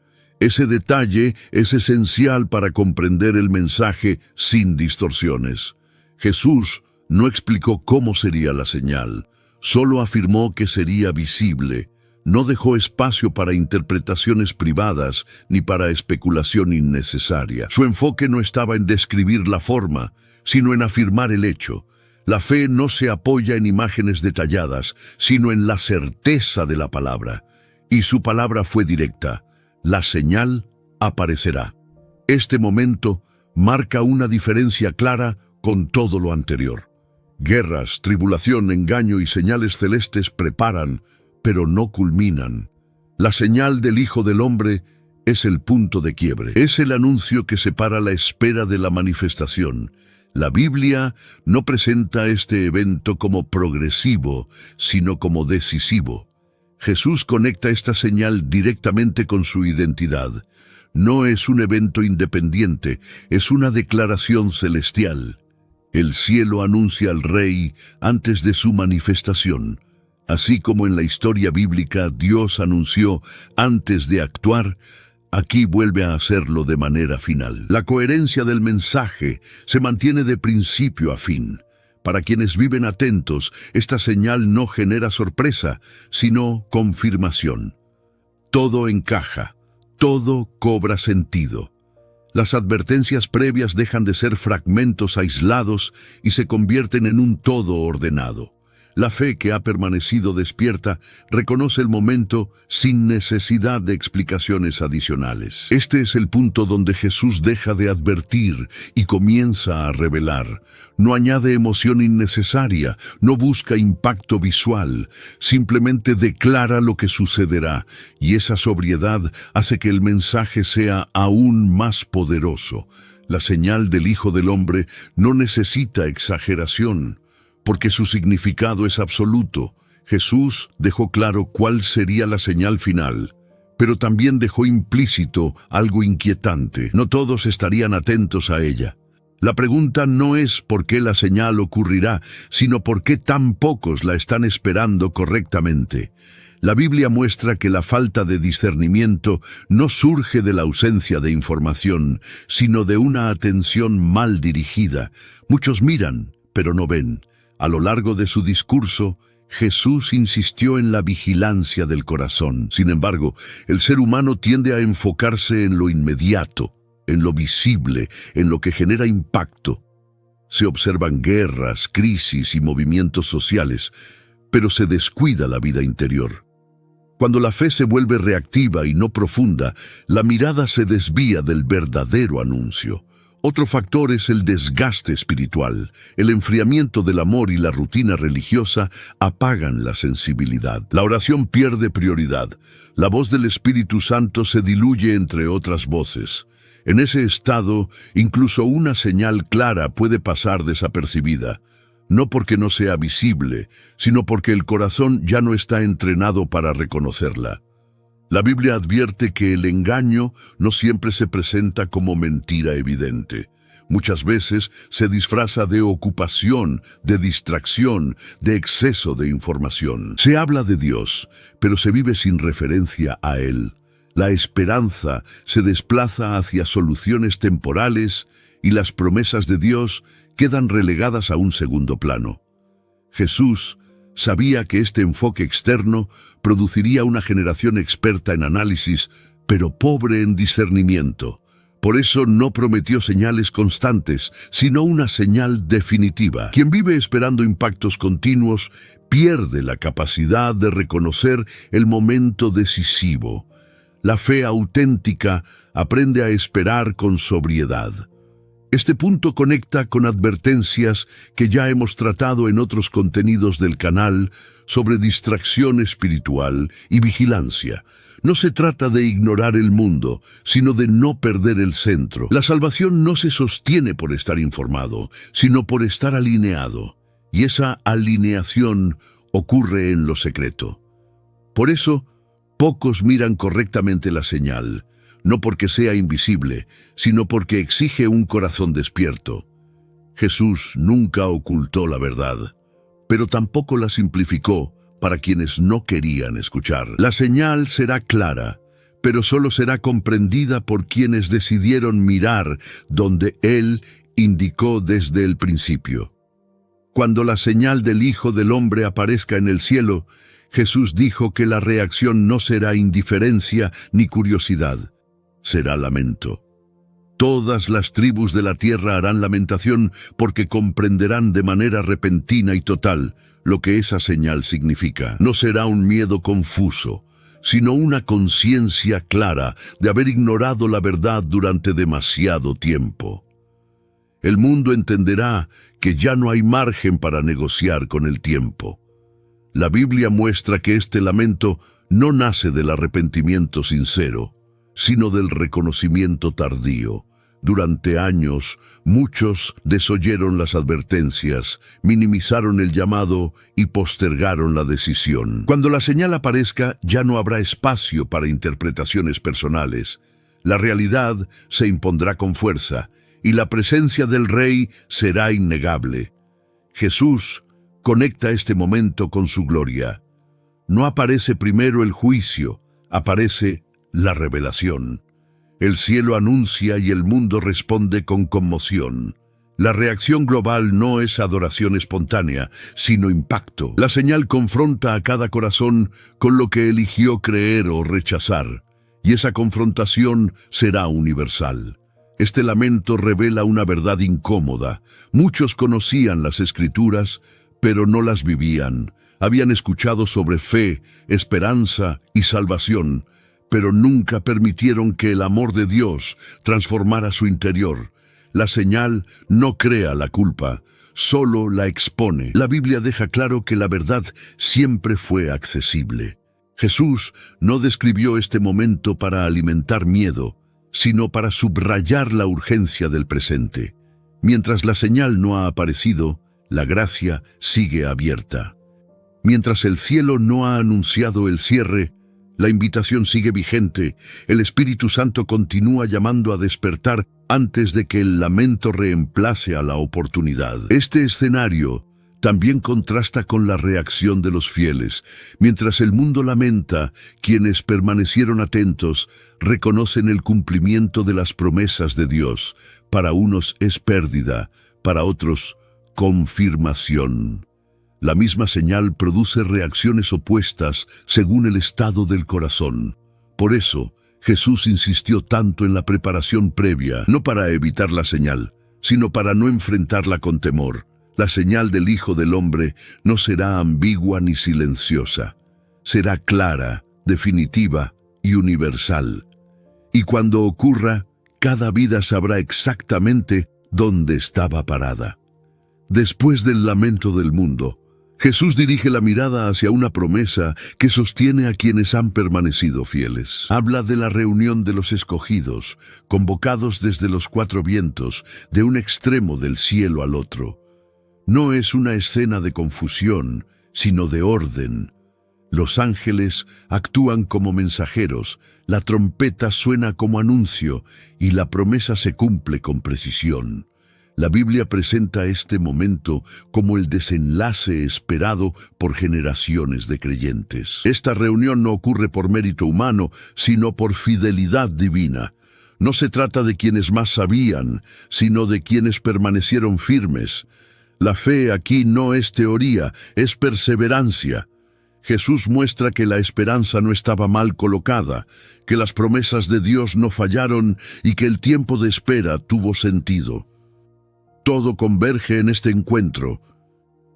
Ese detalle es esencial para comprender el mensaje sin distorsiones. Jesús no explicó cómo sería la señal, solo afirmó que sería visible. No dejó espacio para interpretaciones privadas ni para especulación innecesaria. Su enfoque no estaba en describir la forma, sino en afirmar el hecho. La fe no se apoya en imágenes detalladas, sino en la certeza de la palabra. Y su palabra fue directa. La señal aparecerá. Este momento marca una diferencia clara con todo lo anterior. Guerras, tribulación, engaño y señales celestes preparan, pero no culminan. La señal del Hijo del Hombre es el punto de quiebre. Es el anuncio que separa la espera de la manifestación. La Biblia no presenta este evento como progresivo, sino como decisivo. Jesús conecta esta señal directamente con su identidad. No es un evento independiente, es una declaración celestial. El cielo anuncia al Rey antes de su manifestación. Así como en la historia bíblica Dios anunció antes de actuar, aquí vuelve a hacerlo de manera final. La coherencia del mensaje se mantiene de principio a fin. Para quienes viven atentos, esta señal no genera sorpresa, sino confirmación. Todo encaja, todo cobra sentido. Las advertencias previas dejan de ser fragmentos aislados y se convierten en un todo ordenado. La fe que ha permanecido despierta reconoce el momento sin necesidad de explicaciones adicionales. Este es el punto donde Jesús deja de advertir y comienza a revelar. No añade emoción innecesaria, no busca impacto visual, simplemente declara lo que sucederá, y esa sobriedad hace que el mensaje sea aún más poderoso. La señal del Hijo del Hombre no necesita exageración, porque su significado es absoluto. Jesús dejó claro cuál sería la señal final, pero también dejó implícito algo inquietante. No todos estarían atentos a ella. La pregunta no es por qué la señal ocurrirá, sino por qué tan pocos la están esperando correctamente. La Biblia muestra que la falta de discernimiento no surge de la ausencia de información, sino de una atención mal dirigida. Muchos miran, pero no ven. A lo largo de su discurso, Jesús insistió en la vigilancia del corazón. Sin embargo, el ser humano tiende a enfocarse en lo inmediato, en lo visible, en lo que genera impacto. Se observan guerras, crisis y movimientos sociales, pero se descuida la vida interior. Cuando la fe se vuelve reactiva y no profunda, la mirada se desvía del verdadero anuncio. Otro factor es el desgaste espiritual. El enfriamiento del amor y la rutina religiosa apagan la sensibilidad. La oración pierde prioridad. La voz del Espíritu Santo se diluye entre otras voces. En ese estado, incluso una señal clara puede pasar desapercibida. no porque no sea visible, sino porque el corazón ya no está entrenado para reconocerla. La Biblia advierte que el engaño no siempre se presenta como mentira evidente. Muchas veces se disfraza de ocupación, de distracción, de exceso de información. Se habla de Dios, pero se vive sin referencia a Él. La esperanza se desplaza hacia soluciones temporales y las promesas de Dios quedan relegadas a un segundo plano. Jesús sabía que este enfoque externo produciría una generación experta en análisis, pero pobre en discernimiento. Por eso no prometió señales constantes, sino una señal definitiva. Quien vive esperando impactos continuos pierde la capacidad de reconocer el momento decisivo. La fe auténtica aprende a esperar con sobriedad. Este punto conecta con advertencias que ya hemos tratado en otros contenidos del canal sobre distracción espiritual y vigilancia. No se trata de ignorar el mundo, sino de no perder el centro. La salvación no se sostiene por estar informado, sino por estar alineado. Y esa alineación ocurre en lo secreto. Por eso, pocos miran correctamente la señal, no porque sea invisible, sino porque exige un corazón despierto. Jesús nunca ocultó la verdad, pero tampoco la simplificó para quienes no querían escuchar. La señal será clara, pero solo será comprendida por quienes decidieron mirar donde Él indicó desde el principio. Cuando la señal del Hijo del Hombre aparezca en el cielo, Jesús dijo que la reacción no será indiferencia ni curiosidad, será lamento. Todas las tribus de la tierra harán lamentación porque comprenderán de manera repentina y total lo que esa señal significa. No será un miedo confuso, sino una conciencia clara de haber ignorado la verdad durante demasiado tiempo. El mundo entenderá que ya no hay margen para negociar con el tiempo. La Biblia muestra que este lamento no nace del arrepentimiento sincero, sino del reconocimiento tardío. Durante años, muchos desoyeron las advertencias, minimizaron el llamado y postergaron la decisión. Cuando la señal aparezca, ya no habrá espacio para interpretaciones personales. La realidad se impondrá con fuerza, y la presencia del Rey será innegable. Jesús conecta este momento con su gloria. No aparece primero el juicio, aparece la revelación. El cielo anuncia y el mundo responde con conmoción. La reacción global no es adoración espontánea, sino impacto. La señal confronta a cada corazón con lo que eligió creer o rechazar, y esa confrontación será universal. Este lamento revela una verdad incómoda. Muchos conocían las Escrituras, pero no las vivían. Habían escuchado sobre fe, esperanza y salvación, pero nunca permitieron que el amor de Dios transformara su interior. La señal no crea la culpa, solo la expone. La Biblia deja claro que la verdad siempre fue accesible. Jesús no describió este momento para alimentar miedo, sino para subrayar la urgencia del presente. Mientras la señal no ha aparecido, la gracia sigue abierta. Mientras el cielo no ha anunciado el cierre, la invitación sigue vigente. El Espíritu Santo continúa llamando a despertar antes de que el lamento reemplace a la oportunidad. Este escenario también contrasta con la reacción de los fieles. Mientras el mundo lamenta, quienes permanecieron atentos reconocen el cumplimiento de las promesas de Dios. Para unos es pérdida, para otros confirmación. La misma señal produce reacciones opuestas según el estado del corazón. Por eso, Jesús insistió tanto en la preparación previa, no para evitar la señal, sino para no enfrentarla con temor. La señal del Hijo del Hombre no será ambigua ni silenciosa. Será clara, definitiva y universal. Y cuando ocurra, cada vida sabrá exactamente dónde estaba parada. Después del lamento del mundo, Jesús dirige la mirada hacia una promesa que sostiene a quienes han permanecido fieles. Habla de la reunión de los escogidos, convocados desde los cuatro vientos, de un extremo del cielo al otro. No es una escena de confusión, sino de orden. Los ángeles actúan como mensajeros, la trompeta suena como anuncio y la promesa se cumple con precisión. La Biblia presenta este momento como el desenlace esperado por generaciones de creyentes. Esta reunión no ocurre por mérito humano, sino por fidelidad divina. No se trata de quienes más sabían, sino de quienes permanecieron firmes. La fe aquí no es teoría, es perseverancia. Jesús muestra que la esperanza no estaba mal colocada, que las promesas de Dios no fallaron y que el tiempo de espera tuvo sentido. Todo converge en este encuentro.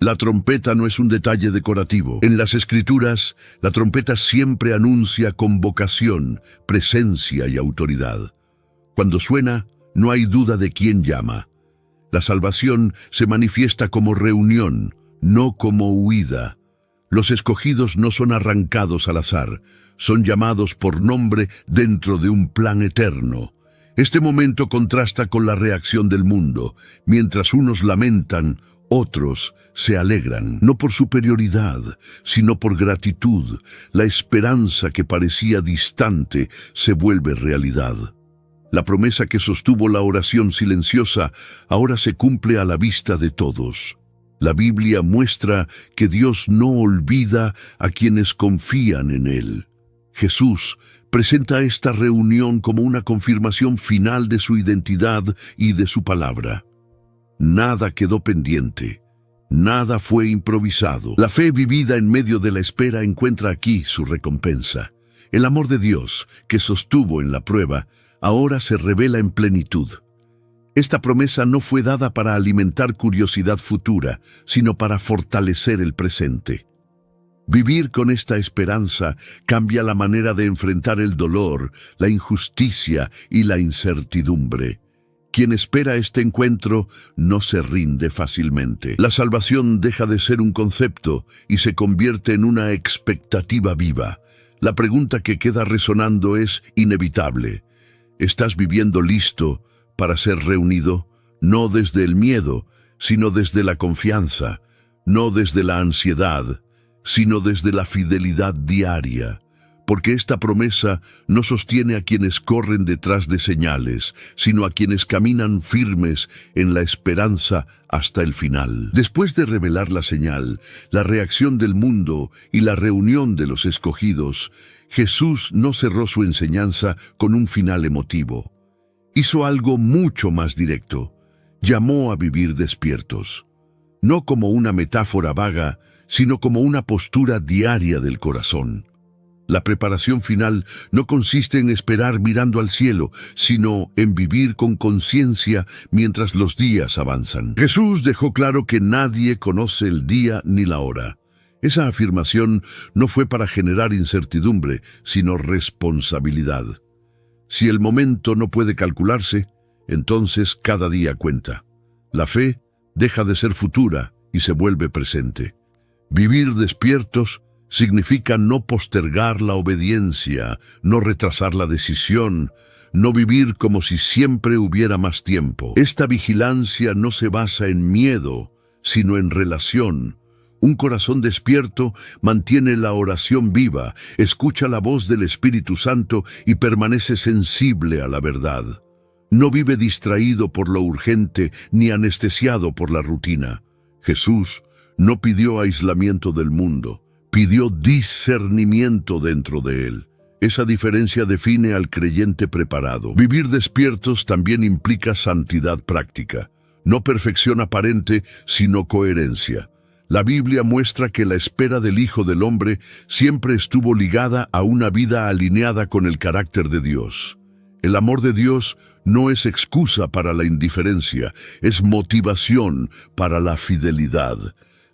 La trompeta no es un detalle decorativo. En las Escrituras, la trompeta siempre anuncia convocación, presencia y autoridad. Cuando suena, no hay duda de quién llama. La salvación se manifiesta como reunión, no como huida. Los escogidos no son arrancados al azar, son llamados por nombre dentro de un plan eterno. Este momento contrasta con la reacción del mundo. Mientras unos lamentan, otros se alegran, no por superioridad, sino por gratitud. La esperanza que parecía distante se vuelve realidad. La promesa que sostuvo la oración silenciosa ahora se cumple a la vista de todos. La Biblia muestra que Dios no olvida a quienes confían en Él. Jesús presenta esta reunión como una confirmación final de su identidad y de su palabra. Nada quedó pendiente, nada fue improvisado. La fe vivida en medio de la espera encuentra aquí su recompensa. El amor de Dios, que sostuvo en la prueba, ahora se revela en plenitud. Esta promesa no fue dada para alimentar curiosidad futura, sino para fortalecer el presente. Vivir con esta esperanza cambia la manera de enfrentar el dolor, la injusticia y la incertidumbre. Quien espera este encuentro no se rinde fácilmente. La salvación deja de ser un concepto y se convierte en una expectativa viva. La pregunta que queda resonando es inevitable. ¿Estás viviendo listo para ser reunido? No desde el miedo, sino desde la confianza, no desde la ansiedad, sino desde la fidelidad diaria, porque esta promesa no sostiene a quienes corren detrás de señales, sino a quienes caminan firmes en la esperanza hasta el final. Después de revelar la señal, la reacción del mundo y la reunión de los escogidos, Jesús no cerró su enseñanza con un final emotivo. Hizo algo mucho más directo. Llamó a vivir despiertos, no como una metáfora vaga, sino como una postura diaria del corazón. La preparación final no consiste en esperar mirando al cielo, sino en vivir con conciencia mientras los días avanzan. Jesús dejó claro que nadie conoce el día ni la hora. Esa afirmación no fue para generar incertidumbre, sino responsabilidad. Si el momento no puede calcularse, entonces cada día cuenta. La fe deja de ser futura y se vuelve presente. Vivir despiertos significa no postergar la obediencia, no retrasar la decisión, no vivir como si siempre hubiera más tiempo. Esta vigilancia no se basa en miedo, sino en relación. Un corazón despierto mantiene la oración viva, escucha la voz del Espíritu Santo y permanece sensible a la verdad. No vive distraído por lo urgente ni anestesiado por la rutina. Jesús no pidió aislamiento del mundo, pidió discernimiento dentro de él. Esa diferencia define al creyente preparado. Vivir despiertos también implica santidad práctica, no perfección aparente, sino coherencia. La Biblia muestra que la espera del Hijo del Hombre siempre estuvo ligada a una vida alineada con el carácter de Dios. El amor de Dios no es excusa para la indiferencia, es motivación para la fidelidad.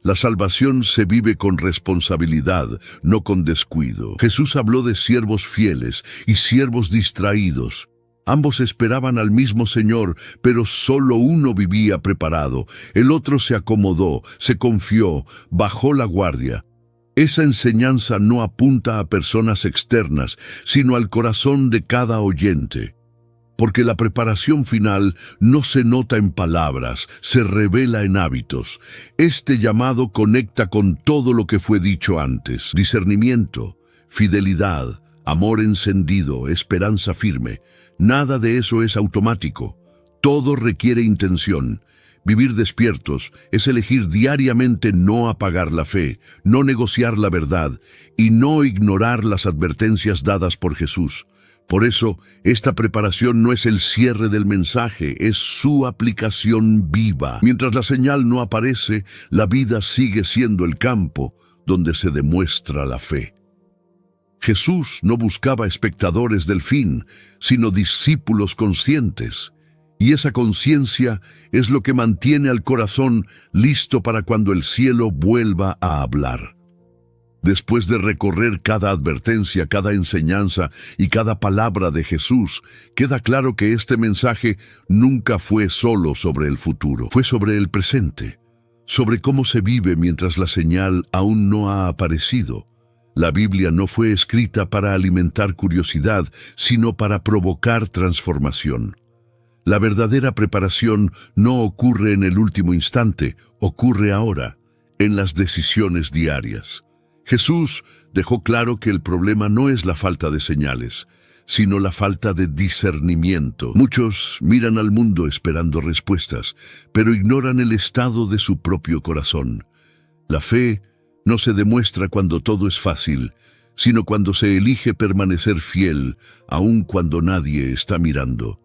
La salvación se vive con responsabilidad, no con descuido. Jesús habló de siervos fieles y siervos distraídos. Ambos esperaban al mismo Señor, pero solo uno vivía preparado. El otro se acomodó, se confió, bajó la guardia. Esa enseñanza no apunta a personas externas, sino al corazón de cada oyente. porque la preparación final no se nota en palabras, se revela en hábitos. Este llamado conecta con todo lo que fue dicho antes: discernimiento, fidelidad, amor encendido, esperanza firme. Nada de eso es automático. Todo requiere intención. Vivir despiertos es elegir diariamente no apagar la fe, no negociar la verdad y no ignorar las advertencias dadas por Jesús. Por eso, esta preparación no es el cierre del mensaje, es su aplicación viva. Mientras la señal no aparece, la vida sigue siendo el campo donde se demuestra la fe. Jesús no buscaba espectadores del fin, sino discípulos conscientes. Y esa conciencia es lo que mantiene al corazón listo para cuando el cielo vuelva a hablar. Después de recorrer cada advertencia, cada enseñanza y cada palabra de Jesús, queda claro que este mensaje nunca fue solo sobre el futuro, fue sobre el presente, sobre cómo se vive mientras la señal aún no ha aparecido. La Biblia no fue escrita para alimentar curiosidad, sino para provocar transformación. La verdadera preparación no ocurre en el último instante, ocurre ahora, en las decisiones diarias. Jesús dejó claro que el problema no es la falta de señales, sino la falta de discernimiento. Muchos miran al mundo esperando respuestas, pero ignoran el estado de su propio corazón. La fe no se demuestra cuando todo es fácil, sino cuando se elige permanecer fiel, aun cuando nadie está mirando.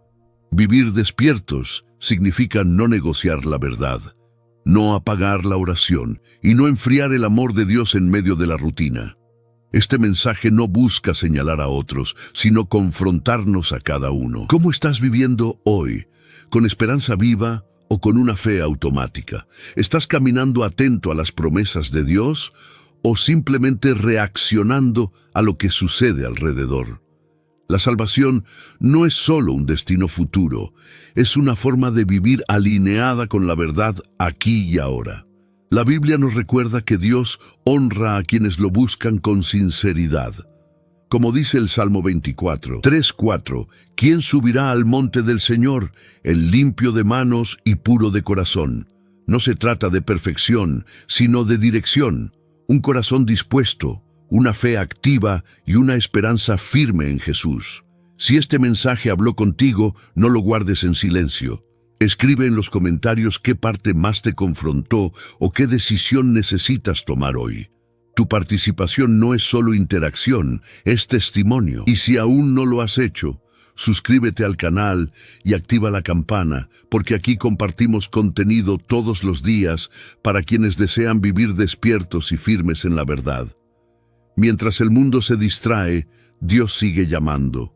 Vivir despiertos significa no negociar la verdad, no apagar la oración y no enfriar el amor de Dios en medio de la rutina. Este mensaje no busca señalar a otros, sino confrontarnos a cada uno. ¿Cómo estás viviendo hoy? ¿Con esperanza viva o con una fe automática? ¿Estás caminando atento a las promesas de Dios o simplemente reaccionando a lo que sucede alrededor? La salvación no es solo un destino futuro, es una forma de vivir alineada con la verdad aquí y ahora. La Biblia nos recuerda que Dios honra a quienes lo buscan con sinceridad. Como dice el Salmo 24, 3:4, ¿quién subirá al monte del Señor? El limpio de manos y puro de corazón. No se trata de perfección, sino de dirección, un corazón dispuesto, una fe activa y una esperanza firme en Jesús. Si este mensaje habló contigo, no lo guardes en silencio. Escribe en los comentarios qué parte más te confrontó o qué decisión necesitas tomar hoy. Tu participación no es solo interacción, es testimonio. Y si aún no lo has hecho, suscríbete al canal y activa la campana, porque aquí compartimos contenido todos los días para quienes desean vivir despiertos y firmes en la verdad. Mientras el mundo se distrae, Dios sigue llamando.